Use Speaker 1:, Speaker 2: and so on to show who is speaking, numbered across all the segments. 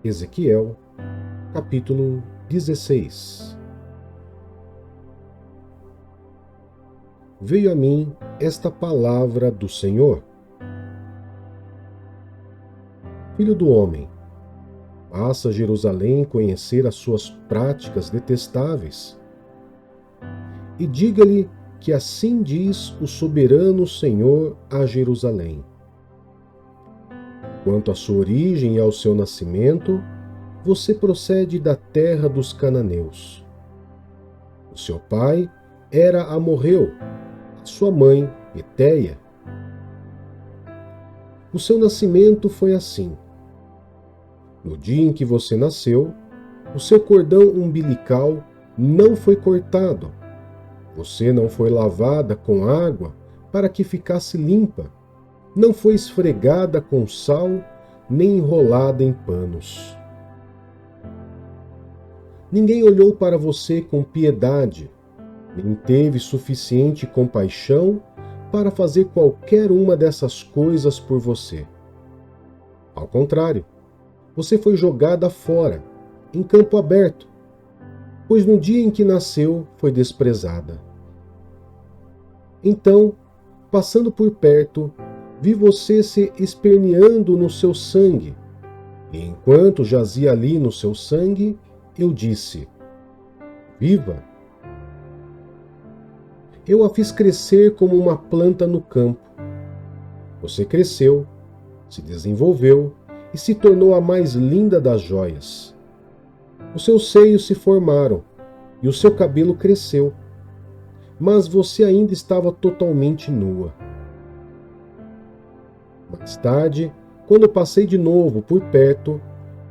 Speaker 1: Ezequiel, capítulo 16. Veio a mim esta palavra do Senhor: Filho do homem, faça Jerusalém conhecer as suas práticas detestáveis, e diga-lhe que assim diz o soberano Senhor a Jerusalém: quanto à sua origem e ao seu nascimento, você procede da terra dos cananeus. O seu pai era amorreu, sua mãe, Eteia. O seu nascimento foi assim. No dia em que você nasceu, o seu cordão umbilical não foi cortado. Você não foi lavada com água para que ficasse limpa. Não foi esfregada com sal, nem enrolada em panos. Ninguém olhou para você com piedade, nem teve suficiente compaixão para fazer qualquer uma dessas coisas por você. Ao contrário, você foi jogada fora, em campo aberto, pois no dia em que nasceu foi desprezada. Então, passando por perto, vi você se esperneando no seu sangue, e enquanto jazia ali no seu sangue, eu disse: Viva! Eu a fiz crescer como uma planta no campo. Você cresceu, se desenvolveu e se tornou a mais linda das joias. Os seus seios se formaram e o seu cabelo cresceu, mas você ainda estava totalmente nua. Mais tarde, quando passei de novo por perto,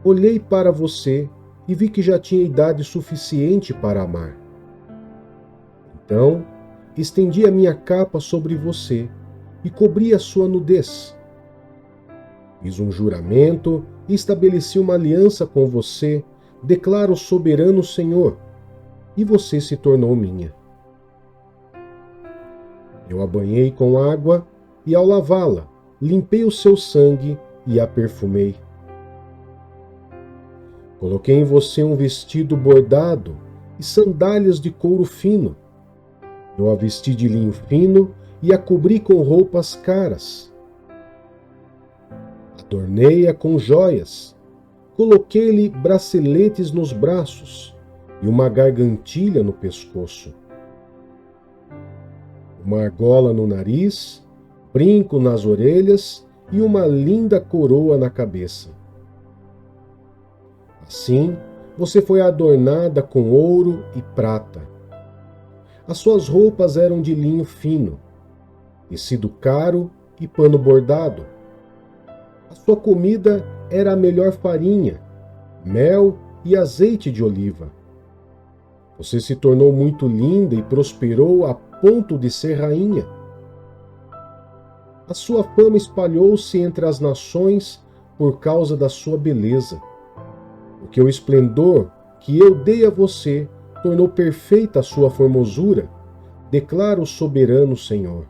Speaker 1: olhei para você e vi que já tinha idade suficiente para amar. Então, estendi a minha capa sobre você e cobri a sua nudez. Fiz um juramento e estabeleci uma aliança com você, declara o soberano Senhor, e você se tornou minha. Eu a banhei com água e, ao lavá-la, limpei o seu sangue e a perfumei. Coloquei em você um vestido bordado e sandálias de couro fino. Eu a vesti de linho fino e a cobri com roupas caras. Adornei-a com joias. Coloquei-lhe braceletes nos braços e uma gargantilha no pescoço. Uma argola no nariz, brinco nas orelhas e uma linda coroa na cabeça. Assim, você foi adornada com ouro e prata. As suas roupas eram de linho fino, tecido caro e pano bordado. A sua comida era a melhor farinha, mel e azeite de oliva. Você se tornou muito linda e prosperou a ponto de ser rainha. A sua fama espalhou-se entre as nações por causa da sua beleza, porque o esplendor que eu dei a você tornou perfeita a sua formosura, declara o soberano Senhor.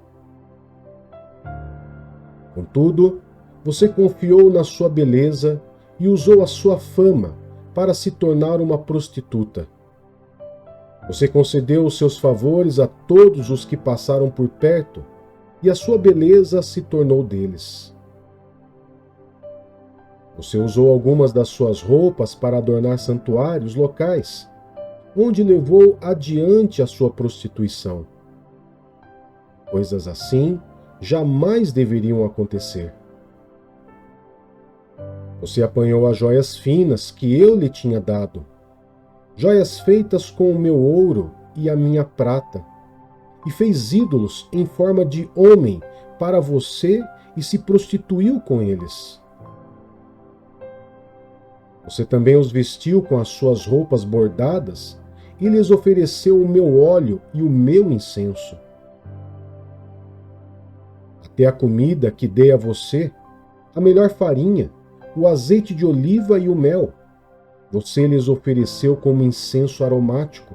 Speaker 1: Contudo, você confiou na sua beleza e usou a sua fama para se tornar uma prostituta. Você concedeu os seus favores a todos os que passaram por perto, e a sua beleza se tornou deles. Você usou algumas das suas roupas para adornar santuários locais, onde levou adiante a sua prostituição. Coisas assim jamais deveriam acontecer. Você apanhou as joias finas que eu lhe tinha dado, joias feitas com o meu ouro e a minha prata, e fez ídolos em forma de homem para você e se prostituiu com eles. Você também os vestiu com as suas roupas bordadas e lhes ofereceu o meu óleo e o meu incenso. Até a comida que dei a você, a melhor farinha, o azeite de oliva e o mel, você lhes ofereceu como incenso aromático.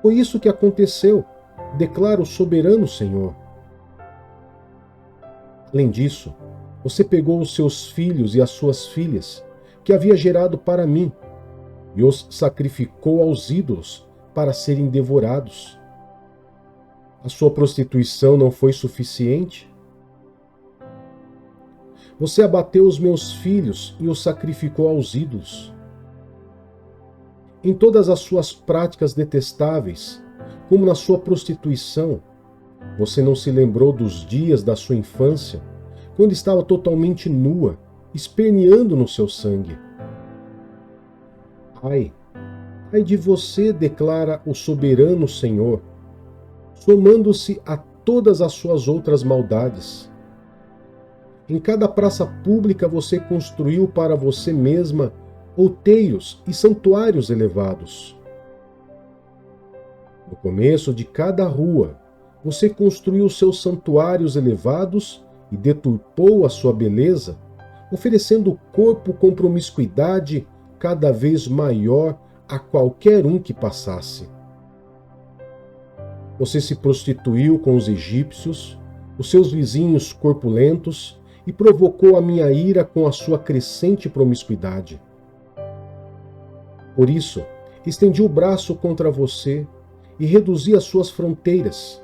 Speaker 1: Foi isso que aconteceu, declara o soberano Senhor. Além disso, você pegou os seus filhos e as suas filhas, que havia gerado para mim e os sacrificou aos ídolos para serem devorados. A sua prostituição não foi suficiente? Você abateu os meus filhos e os sacrificou aos ídolos. Em todas as suas práticas detestáveis, como na sua prostituição, você não se lembrou dos dias da sua infância, quando estava totalmente nua, esperneando no seu sangue. Ai de você, declara o soberano Senhor, somando-se a todas as suas outras maldades. Em cada praça pública você construiu para você mesma outeiros e santuários elevados. No começo de cada rua, você construiu seus santuários elevados e deturpou a sua beleza, oferecendo o corpo com promiscuidade cada vez maior a qualquer um que passasse. Você se prostituiu com os egípcios, os seus vizinhos corpulentos, e provocou a minha ira com a sua crescente promiscuidade. Por isso, estendi o braço contra você e reduzi as suas fronteiras.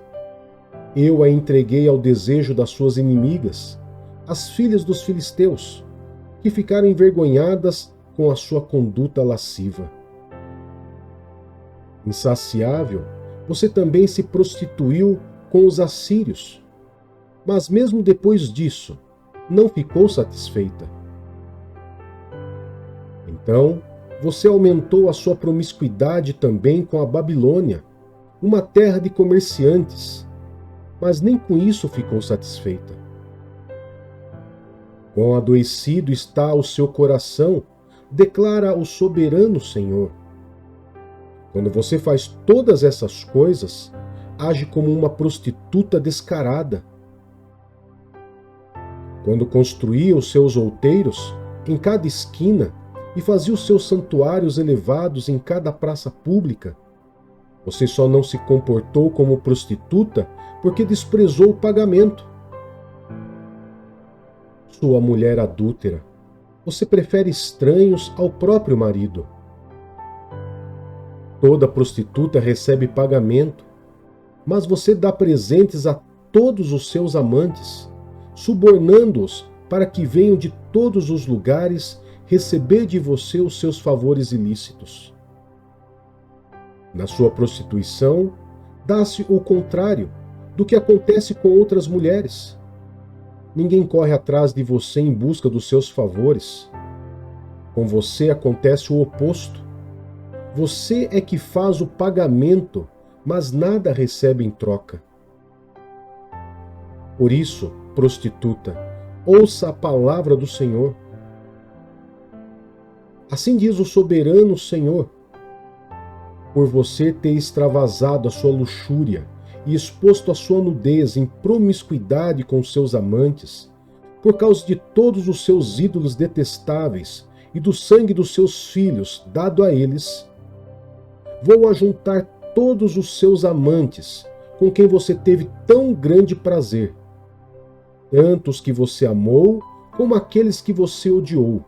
Speaker 1: Eu a entreguei ao desejo das suas inimigas, as filhas dos filisteus, que ficaram envergonhadas com a sua conduta lasciva. Insaciável, você também se prostituiu com os assírios, mas mesmo depois disso, não ficou satisfeita. Então, você aumentou a sua promiscuidade também com a Babilônia, uma terra de comerciantes, mas nem com isso ficou satisfeita. Quão adoecido está o seu coração, declara o soberano Senhor. Quando você faz todas essas coisas, age como uma prostituta descarada. Quando construía os seus outeiros em cada esquina e fazia os seus santuários elevados em cada praça pública, você só não se comportou como prostituta porque desprezou o pagamento. Sua mulher adúltera, você prefere estranhos ao próprio marido. Toda prostituta recebe pagamento, mas você dá presentes a todos os seus amantes, subornando-os para que venham de todos os lugares receber de você os seus favores ilícitos. Na sua prostituição, dá-se o contrário do que acontece com outras mulheres. Ninguém corre atrás de você em busca dos seus favores. Com você acontece o oposto. Você é que faz o pagamento, mas nada recebe em troca. Por isso, prostituta, ouça a palavra do Senhor. Assim diz o soberano Senhor: por você ter extravasado a sua luxúria e exposto a sua nudez em promiscuidade com seus amantes, por causa de todos os seus ídolos detestáveis e do sangue dos seus filhos dado a eles, vou ajuntar todos os seus amantes com quem você teve tão grande prazer, tanto os que você amou como aqueles que você odiou.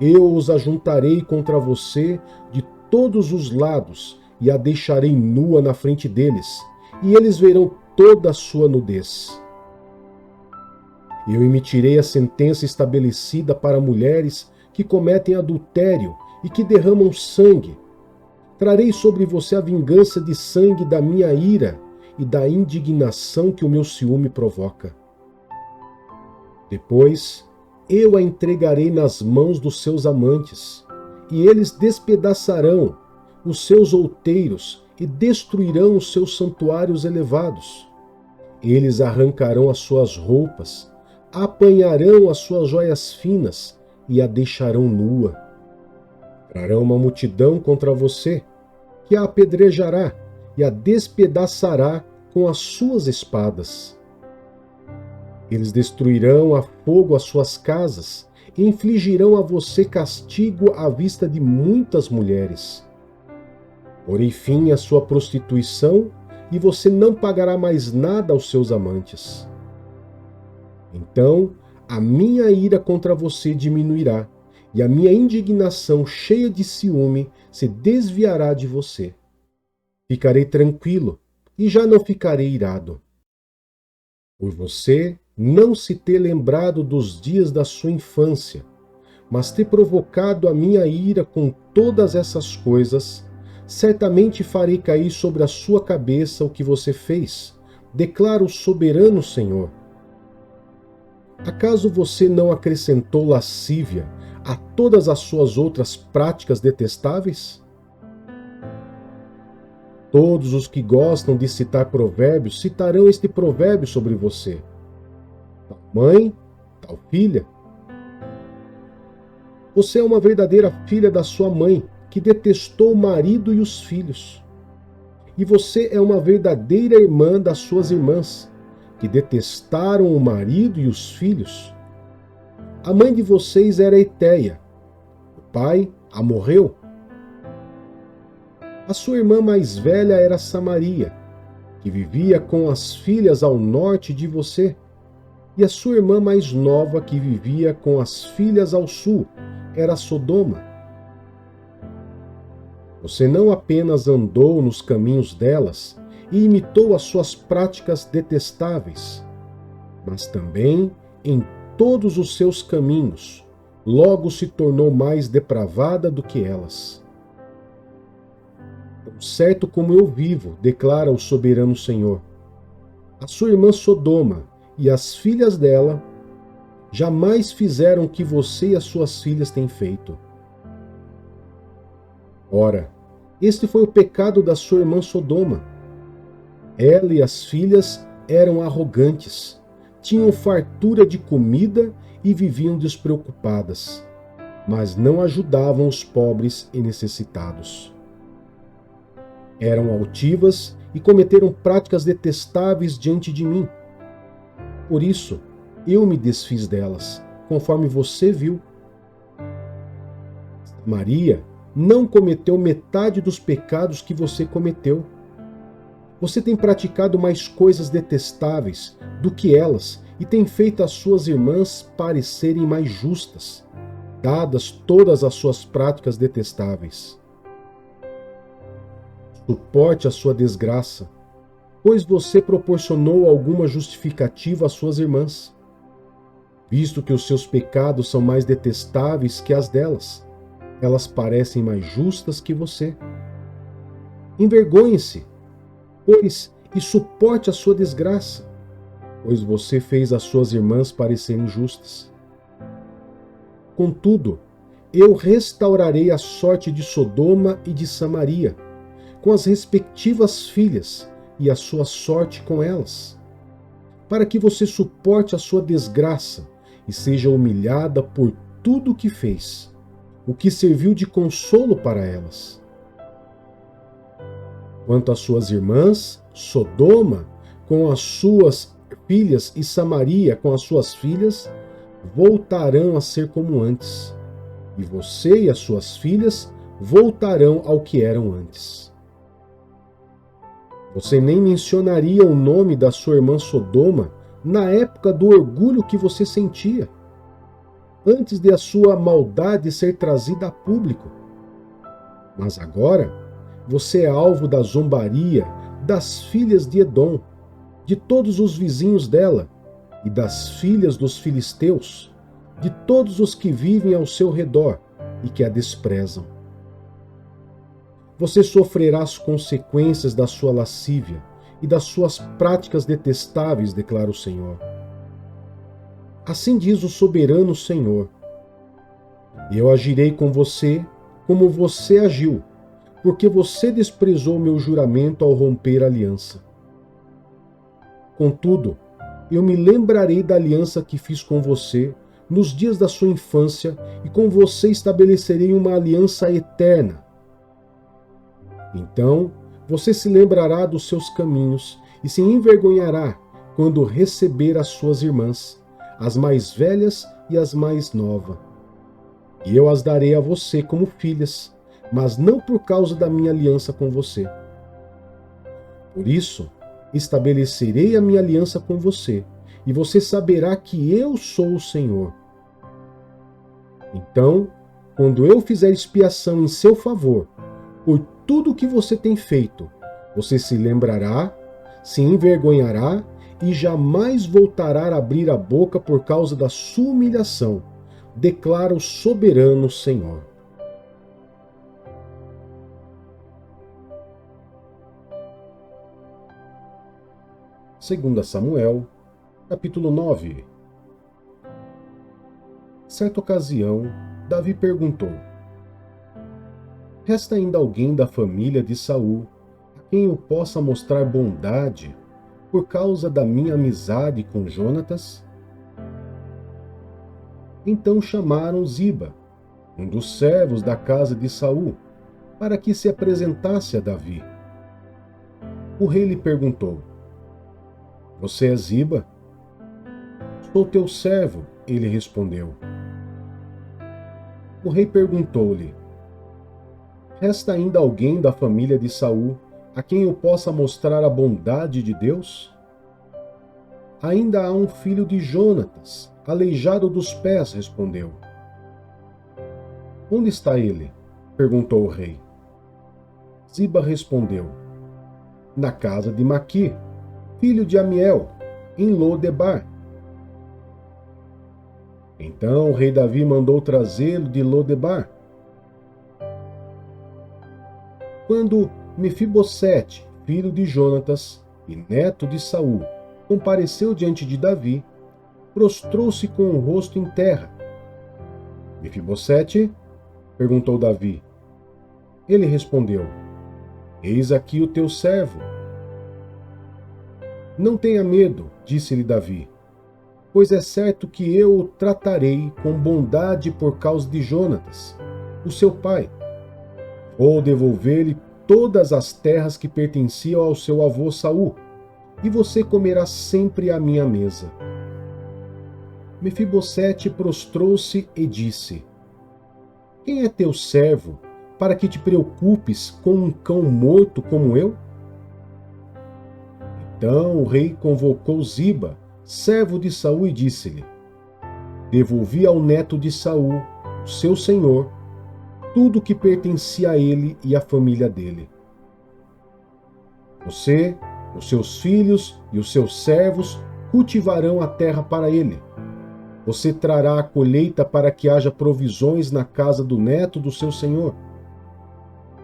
Speaker 1: Eu os ajuntarei contra você de todos os lados e a deixarei nua na frente deles, e eles verão toda a sua nudez. Eu emitirei a sentença estabelecida para mulheres que cometem adultério e que derramam sangue. Trarei sobre você a vingança de sangue da minha ira e da indignação que o meu ciúme provoca. Depois, eu a entregarei nas mãos dos seus amantes, e eles despedaçarão os seus outeiros e destruirão os seus santuários elevados. Eles arrancarão as suas roupas, apanharão as suas joias finas e a deixarão nua. Trarão uma multidão contra você, que a apedrejará e a despedaçará com as suas espadas. Eles destruirão a fogo as suas casas e infligirão a você castigo à vista de muitas mulheres. Porém fim à sua prostituição e você não pagará mais nada aos seus amantes. Então a minha ira contra você diminuirá e a minha indignação cheia de ciúme se desviará de você. Ficarei tranquilo e já não ficarei irado. Por você não se ter lembrado dos dias da sua infância, mas ter provocado a minha ira com todas essas coisas, certamente farei cair sobre a sua cabeça o que você fez, declara o soberano Senhor. Acaso você não acrescentou lascívia a todas as suas outras práticas detestáveis? Todos os que gostam de citar provérbios citarão este provérbio sobre você. Tal mãe, tal filha. Você é uma verdadeira filha da sua mãe, que detestou o marido e os filhos. E você é uma verdadeira irmã das suas irmãs, que detestaram o marido e os filhos. A mãe de vocês era Eteia, o pai amorreu. A sua irmã mais velha era Samaria, que vivia com as filhas ao norte de você, e a sua irmã mais nova, que vivia com as filhas ao sul, era Sodoma. Você não apenas andou nos caminhos delas e imitou as suas práticas detestáveis, mas também em todos os seus caminhos, logo se tornou mais depravada do que elas. Tão certo como eu vivo, declara o soberano Senhor, a sua irmã Sodoma e as filhas dela jamais fizeram o que você e as suas filhas têm feito. Ora, este foi o pecado da sua irmã Sodoma. Ela e as filhas eram arrogantes, tinham fartura de comida e viviam despreocupadas, mas não ajudavam os pobres e necessitados. Eram altivas e cometeram práticas detestáveis diante de mim. Por isso, eu me desfiz delas, conforme você viu. Maria não cometeu metade dos pecados que você cometeu. Você tem praticado mais coisas detestáveis do que elas e tem feito as suas irmãs parecerem mais justas, dadas todas as suas práticas detestáveis. Suporte a sua desgraça, pois você proporcionou alguma justificativa às suas irmãs, visto que os seus pecados são mais detestáveis que as delas. Elas parecem mais justas que você. Envergonhe-se, pois, e suporte a sua desgraça, pois você fez as suas irmãs parecerem justas. Contudo, eu restaurarei a sorte de Sodoma e de Samaria, com as respectivas filhas, e a sua sorte com elas, para que você suporte a sua desgraça e seja humilhada por tudo o que fez, o que serviu de consolo para elas. Quanto às suas irmãs, Sodoma com as suas filhas e Samaria com as suas filhas voltarão a ser como antes, e você e as suas filhas voltarão ao que eram antes. Você nem mencionaria o nome da sua irmã Sodoma na época do orgulho que você sentia, antes de a sua maldade ser trazida a público. Mas agora, você é alvo da zombaria das filhas de Edom, de todos os vizinhos dela, e das filhas dos filisteus, de todos os que vivem ao seu redor e que a desprezam. Você sofrerá as consequências da sua lascívia e das suas práticas detestáveis, declara o Senhor. Assim diz o soberano Senhor: eu agirei com você como você agiu, porque você desprezou meu juramento ao romper a aliança. Contudo, eu me lembrarei da aliança que fiz com você nos dias da sua infância, e com você estabelecerei uma aliança eterna. Então, você se lembrará dos seus caminhos e se envergonhará quando receber as suas irmãs, as mais velhas e as mais novas. E eu as darei a você como filhas, mas não por causa da minha aliança com você. Por isso, estabelecerei a minha aliança com você, e você saberá que eu sou o Senhor. Então, quando eu fizer expiação em seu favor por tudo o que você tem feito, você se lembrará, se envergonhará e jamais voltará a abrir a boca por causa da sua humilhação, declara o soberano Senhor. Segunda Samuel, capítulo 9. Certa ocasião, Davi perguntou: resta ainda alguém da família de Saul a quem eu possa mostrar bondade por causa da minha amizade com Jonatas? Então chamaram Ziba, um dos servos da casa de Saul, para que se apresentasse a Davi. O rei lhe perguntou: você é Ziba? Sou teu servo, ele respondeu. O rei perguntou-lhe: resta ainda alguém da família de Saul a quem eu possa mostrar a bondade de Deus? Ainda há um filho de Jonatas, aleijado dos pés, respondeu. Onde está ele? Perguntou o rei. Ziba respondeu: na casa de Maqui, filho de Amiel, em Lo-debar. Então o rei Davi mandou trazê-lo de Lo-debar. Quando Mefibosete, filho de Jonatas e neto de Saul, compareceu diante de Davi, prostrou-se com o rosto em terra. Mefibosete? Perguntou Davi. Ele respondeu: eis aqui o teu servo. Não tenha medo, disse-lhe Davi, pois é certo que eu o tratarei com bondade por causa de Jonatas, o seu pai. Vou devolver-lhe todas as terras que pertenciam ao seu avô Saul, e você comerá sempre à minha mesa. Mefibosete prostrou-se e disse: quem é teu servo para que te preocupes com um cão morto como eu? Então o rei convocou Ziba, servo de Saul, e disse-lhe: devolvi ao neto de Saul, seu senhor, tudo o que pertencia a ele e à família dele. Você, os seus filhos e os seus servos cultivarão a terra para ele. Você trará a colheita para que haja provisões na casa do neto do seu senhor.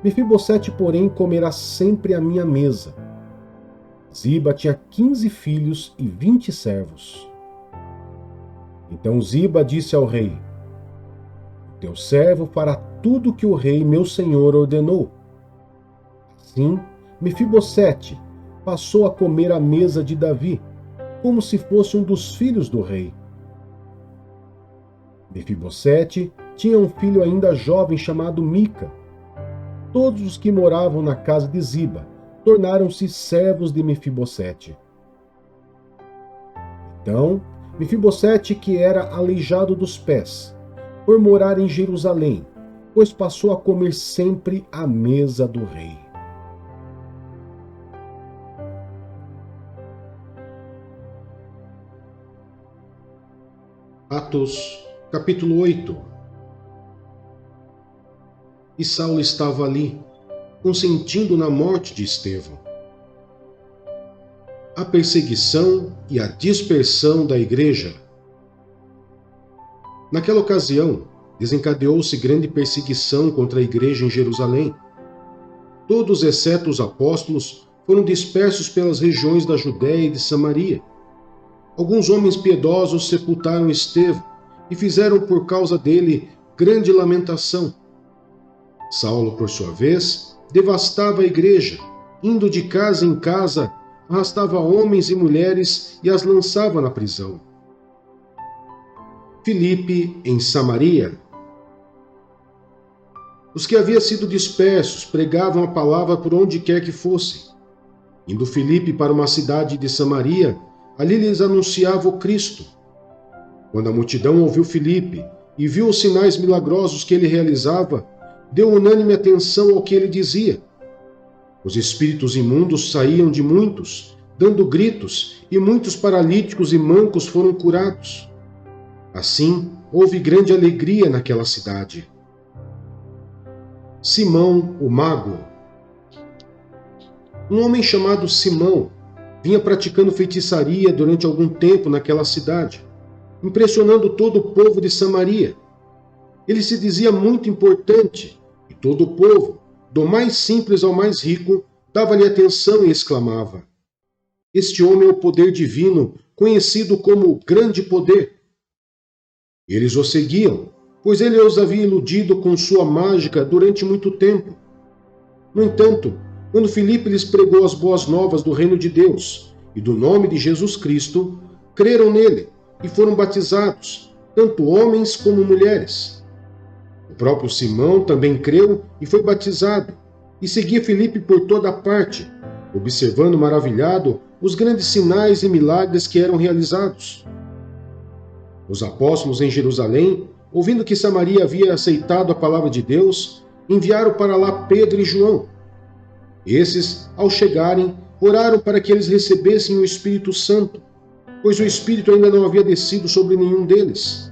Speaker 1: Mefibosete, porém, comerá sempre à minha mesa. Ziba tinha 15 filhos e 20 servos. Então Ziba disse ao rei: teu servo fará tudo o que o rei, meu senhor, ordenou. Assim, Mefibosete passou a comer à mesa de Davi, como se fosse um dos filhos do rei. Mefibosete tinha um filho ainda jovem chamado Mica. Todos os que moravam na casa de Ziba tornaram-se servos de Mefibosete. Então, Mefibosete, que era aleijado dos pés, por morar em Jerusalém, pois passou a comer sempre à mesa do rei. Atos, capítulo 8. E Saulo estava ali, consentindo na morte de Estevão. A perseguição e a dispersão da igreja. Naquela ocasião, desencadeou-se grande perseguição contra a igreja em Jerusalém. Todos, exceto os apóstolos, foram dispersos pelas regiões da Judéia e de Samaria. Alguns homens piedosos sepultaram Estevão e fizeram por causa dele grande lamentação. Saulo, por sua vez, devastava a igreja, indo de casa em casa, arrastava homens e mulheres e as lançava na prisão. Filipe, em Samaria. Os que haviam sido dispersos pregavam a palavra por onde quer que fossem. Indo Filipe para uma cidade de Samaria, ali lhes anunciava o Cristo. Quando a multidão ouviu Filipe e viu os sinais milagrosos que ele realizava, deu unânime atenção ao que ele dizia. Os espíritos imundos saíam de muitos, dando gritos, e muitos paralíticos e mancos foram curados. Assim, houve grande alegria naquela cidade. Simão, o mago. Um homem chamado Simão vinha praticando feitiçaria durante algum tempo naquela cidade, impressionando todo o povo de Samaria. Ele se dizia muito importante e todo o povo, do mais simples ao mais rico, dava-lhe atenção e exclamava: "Este homem é o poder divino, conhecido como o grande poder." Eles o seguiam, pois ele os havia iludido com sua mágica durante muito tempo. No entanto, quando Filipe lhes pregou as boas novas do reino de Deus e do nome de Jesus Cristo, creram nele e foram batizados, tanto homens como mulheres. O próprio Simão também creu e foi batizado, e seguia Filipe por toda a parte, observando maravilhado os grandes sinais e milagres que eram realizados. Os apóstolos em Jerusalém, ouvindo que Samaria havia aceitado a palavra de Deus, enviaram para lá Pedro e João. Esses, ao chegarem, oraram para que eles recebessem o Espírito Santo, pois o Espírito ainda não havia descido sobre nenhum deles.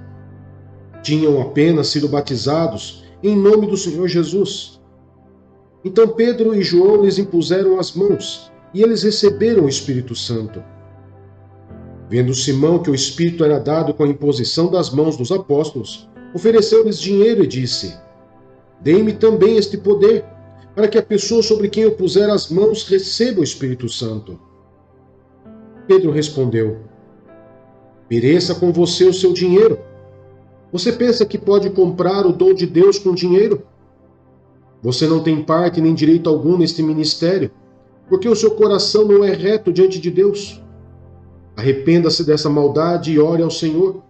Speaker 1: Tinham apenas sido batizados em nome do Senhor Jesus. Então Pedro e João lhes impuseram as mãos, e eles receberam o Espírito Santo. Vendo Simão que o Espírito era dado com a imposição das mãos dos apóstolos, ofereceu-lhes dinheiro e disse: "Dei-me também este poder, para que a pessoa sobre quem eu puser as mãos receba o Espírito Santo." Pedro respondeu: "Pereça com você o seu dinheiro. Você pensa que pode comprar o dom de Deus com dinheiro? Você não tem parte nem direito algum neste ministério, porque o seu coração não é reto diante de Deus. Arrependa-se dessa maldade e ore ao Senhor.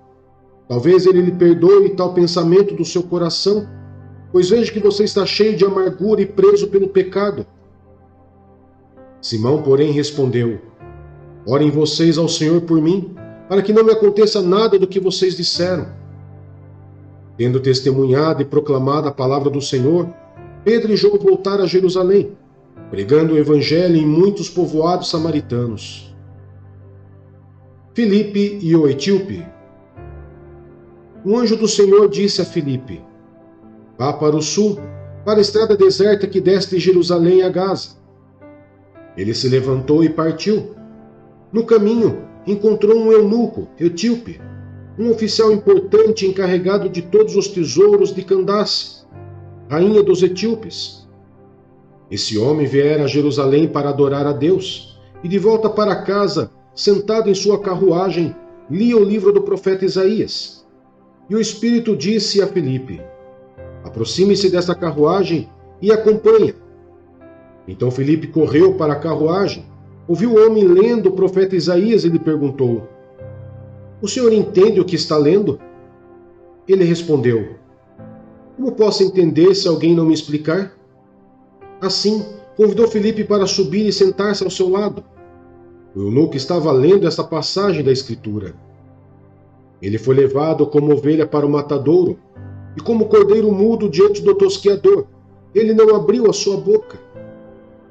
Speaker 1: Talvez Ele lhe perdoe tal pensamento do seu coração, pois vejo que você está cheio de amargura e preso pelo pecado." Simão, porém, respondeu: "Orem vocês ao Senhor por mim, para que não me aconteça nada do que vocês disseram." Tendo testemunhado e proclamado a palavra do Senhor, Pedro e João voltaram a Jerusalém, pregando o evangelho em muitos povoados samaritanos. Filipe e o etíope. Um anjo do Senhor disse a Filipe: "Vá para o sul, para a estrada deserta que desce de Jerusalém a Gaza." Ele se levantou e partiu. No caminho, encontrou um eunuco, etíope, um oficial importante encarregado de todos os tesouros de Candace, rainha dos etíopes. Esse homem viera a Jerusalém para adorar a Deus, e de volta para casa, sentado em sua carruagem, lia o livro do profeta Isaías. E o Espírito disse a Filipe: "Aproxime-se dessa carruagem e acompanha." Então Filipe correu para a carruagem, ouviu o homem lendo o profeta Isaías e lhe perguntou: "O senhor entende o que está lendo?" Ele respondeu: "Como posso entender se alguém não me explicar?" Assim, convidou Filipe para subir e sentar-se ao seu lado. O eunuco estava lendo essa passagem da Escritura: "Ele foi levado como ovelha para o matadouro, e como cordeiro mudo diante do tosqueador, ele não abriu a sua boca.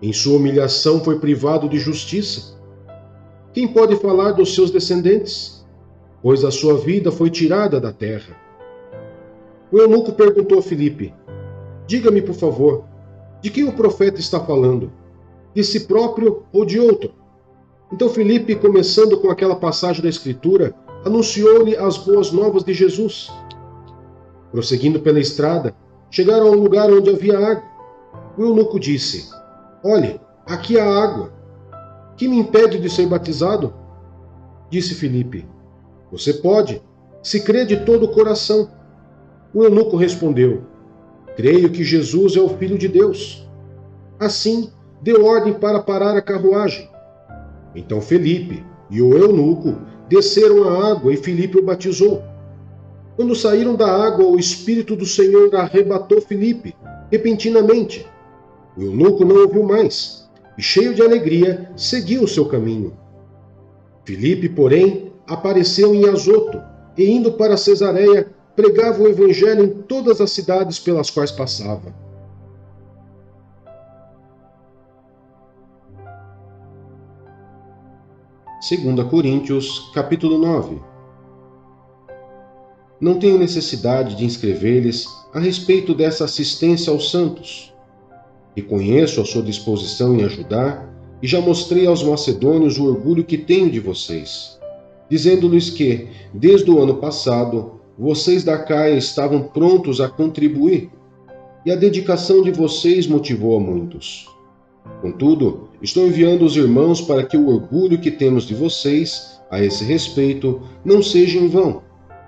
Speaker 1: Em sua humilhação foi privado de justiça. Quem pode falar dos seus descendentes? Pois a sua vida foi tirada da terra." O eunuco perguntou a Filipe: "Diga-me, por favor, de quem o profeta está falando? De si próprio ou de outro?" Então Filipe, começando com aquela passagem da Escritura, anunciou-lhe as boas novas de Jesus. Prosseguindo pela estrada, chegaram a um lugar onde havia água. O eunuco disse: "Olhe, aqui há água. Que me impede de ser batizado?" Disse Filipe: "Você pode, se crê de todo o coração." O eunuco respondeu: "Creio que Jesus é o Filho de Deus." Assim, deu ordem para parar a carruagem. Então Filipe e o eunuco desceram a água e Filipe o batizou. Quando saíram da água, o Espírito do Senhor arrebatou Filipe, repentinamente. O eunuco não ouviu mais, e cheio de alegria, seguiu o seu caminho. Filipe, porém, apareceu em Azoto, e indo para Cesareia, pregava o evangelho em todas as cidades pelas quais passava. Segunda Coríntios, capítulo 9. Não tenho necessidade de inscrever-lhes a respeito dessa assistência aos santos. Reconheço a sua disposição em ajudar e já mostrei aos macedônios o orgulho que tenho de vocês, dizendo-lhes que, desde o ano passado, vocês da Acaia estavam prontos a contribuir, e a dedicação de vocês motivou a muitos. Contudo, estou enviando os irmãos para que o orgulho que temos de vocês, a esse respeito, não seja em vão,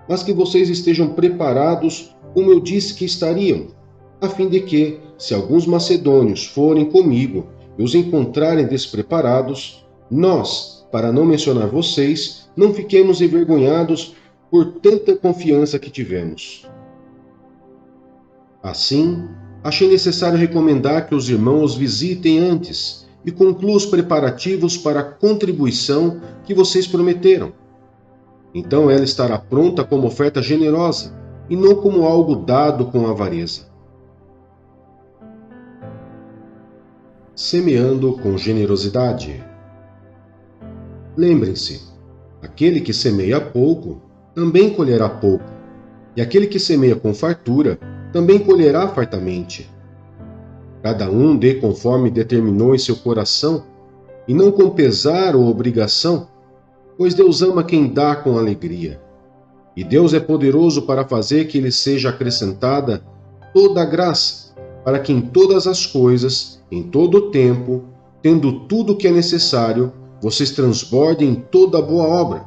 Speaker 1: mas que vocês estejam preparados como eu disse que estariam, a fim de que, se alguns macedônios forem comigo e os encontrarem despreparados, nós, para não mencionar vocês, não fiquemos envergonhados por tanta confiança que tivemos. Assim, achei necessário recomendar que os irmãos visitem antes e concluam os preparativos para a contribuição que vocês prometeram. Então ela estará pronta como oferta generosa e não como algo dado com avareza. Semeando com generosidade. Lembrem-se, aquele que semeia pouco, também colherá pouco, e aquele que semeia com fartura, também colherá fartamente. Cada um dê conforme determinou em seu coração, e não com pesar ou obrigação, pois Deus ama quem dá com alegria. E Deus é poderoso para fazer que lhe seja acrescentada toda a graça, para que em todas as coisas, em todo o tempo, tendo tudo o que é necessário, vocês transbordem em toda boa obra.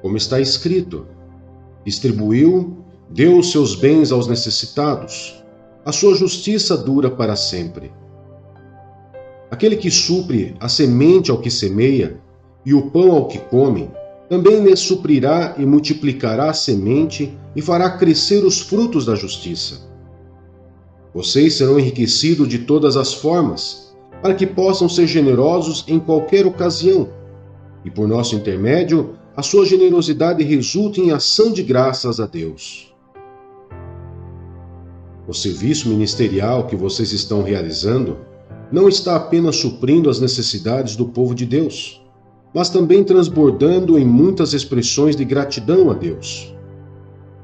Speaker 1: Como está escrito, distribuiu, deu os seus bens aos necessitados, a sua justiça dura para sempre. Aquele que supre a semente ao que semeia e o pão ao que come, também lhe suprirá e multiplicará a semente e fará crescer os frutos da justiça. Vocês serão enriquecidos de todas as formas, para que possam ser generosos em qualquer ocasião, e por nosso intermédio, a sua generosidade resulte em ação de graças a Deus. O serviço ministerial que vocês estão realizando não está apenas suprindo as necessidades do povo de Deus, mas também transbordando em muitas expressões de gratidão a Deus.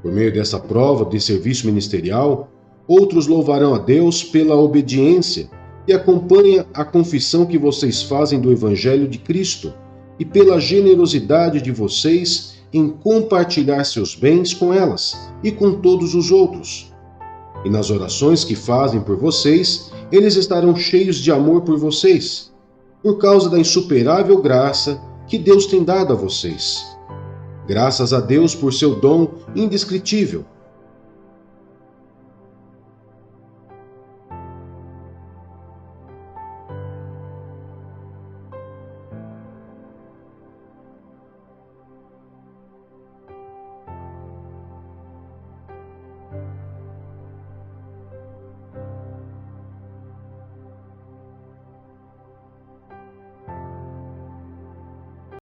Speaker 1: Por meio dessa prova de serviço ministerial, outros louvarão a Deus pela obediência e acompanha a confissão que vocês fazem do Evangelho de Cristo e pela generosidade de vocês em compartilhar seus bens com elas e com todos os outros. E nas orações que fazem por vocês, eles estarão cheios de amor por vocês, por causa da insuperável graça que Deus tem dado a vocês. Graças a Deus por seu dom indescritível,